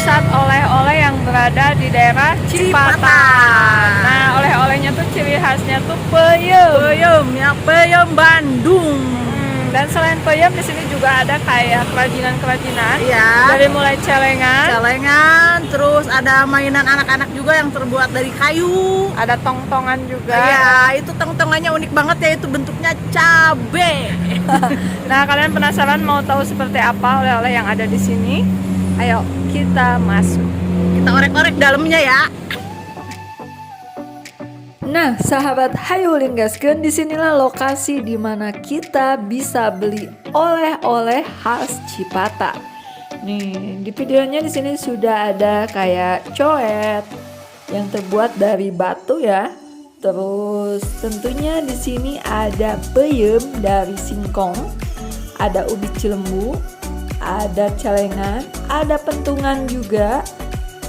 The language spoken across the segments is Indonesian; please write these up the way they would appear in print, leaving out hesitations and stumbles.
pusat oleh-oleh yang berada di daerah Cipata. Nah, oleh-olehnya tuh ciri khasnya tuh peyem. Peyem ya, peyem Bandung. Dan selain peyem di sini juga ada kayak kerajinan-kerajinan. Iya. Dari mulai Celengan, terus ada mainan anak-anak juga yang terbuat dari kayu. ada tong-tongan juga. Iya, itu tong-tongannya unik banget ya, itu bentuknya cabe. Nah, kalian penasaran mau tahu seperti apa oleh-oleh yang ada di sini? Ayo kita masuk. Kita orek-orek dalamnya ya. Nah, sahabat Hayu Linggaskeun, disinilah lokasi di mana kita bisa beli oleh-oleh khas Cipata. Nih, di videonya di sini sudah ada kayak coet yang terbuat dari batu ya. Terus tentunya di sini ada peyem dari singkong, ada ubi cilembu, ada celengan, ada pentungan juga.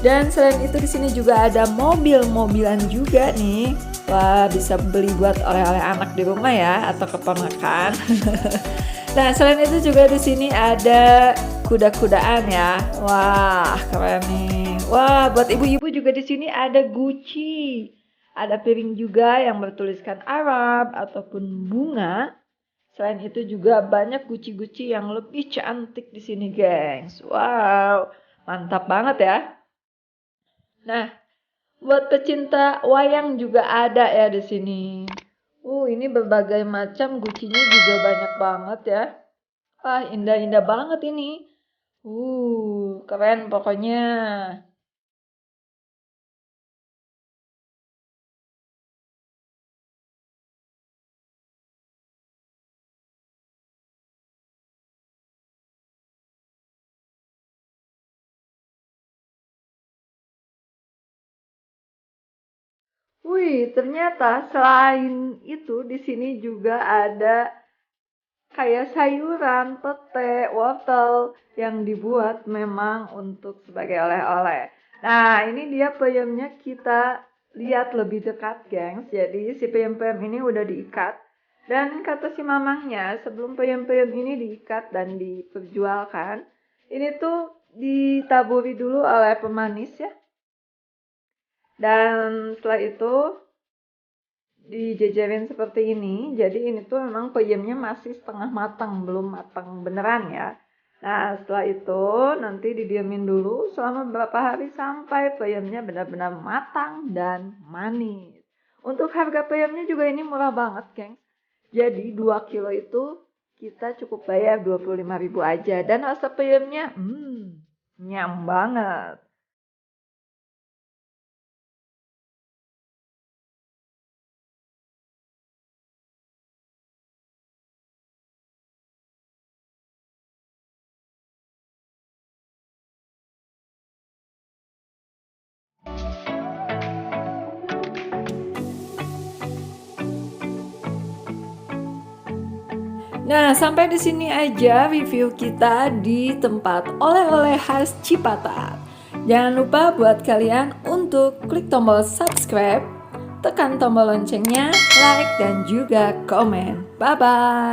Dan selain itu di sini juga ada mobil-mobilan juga nih. Wah, bisa beli buat oleh-oleh anak di rumah ya atau keponakan. Nah, selain itu juga di sini ada kuda-kudaan ya. Wah, keren nih. Wah, buat ibu-ibu juga di sini ada Gucci. Ada piring juga yang bertuliskan Arab ataupun bunga. Selain itu juga banyak guci-guci yang lebih cantik di sini, gengs. Wow, mantap banget ya. Nah, buat pecinta wayang juga ada ya di sini. Ini berbagai macam gucinya juga banyak banget ya. Wah, indah-indah banget ini. Keren pokoknya. Ternyata selain itu di sini juga ada kayak sayuran, pete, wortel yang dibuat memang untuk sebagai oleh-oleh. Nah, ini dia peyemnya, kita lihat lebih dekat, gengs. Jadi si peyem-peyem ini udah diikat. Dan kata si mamangnya, sebelum peyem-peyem ini diikat dan diperjualkan, ini tuh ditaburi dulu oleh pemanis ya. Dan setelah itu dijejerin seperti ini. Jadi ini tuh memang peyemnya masih setengah matang, belum matang beneran ya. Nah, setelah itu nanti didiamin dulu selama beberapa hari sampai peyemnya benar-benar matang dan manis. Untuk harga peyemnya juga ini murah banget, geng. Jadi 2 kilo itu kita cukup bayar 25.000 aja. Dan rasa peyemnya nyam banget. Nah, sampai di sini aja review kita di tempat oleh-oleh khas Cipata. Jangan lupa buat kalian untuk klik tombol subscribe, tekan tombol loncengnya, like, dan juga komen. Bye-bye!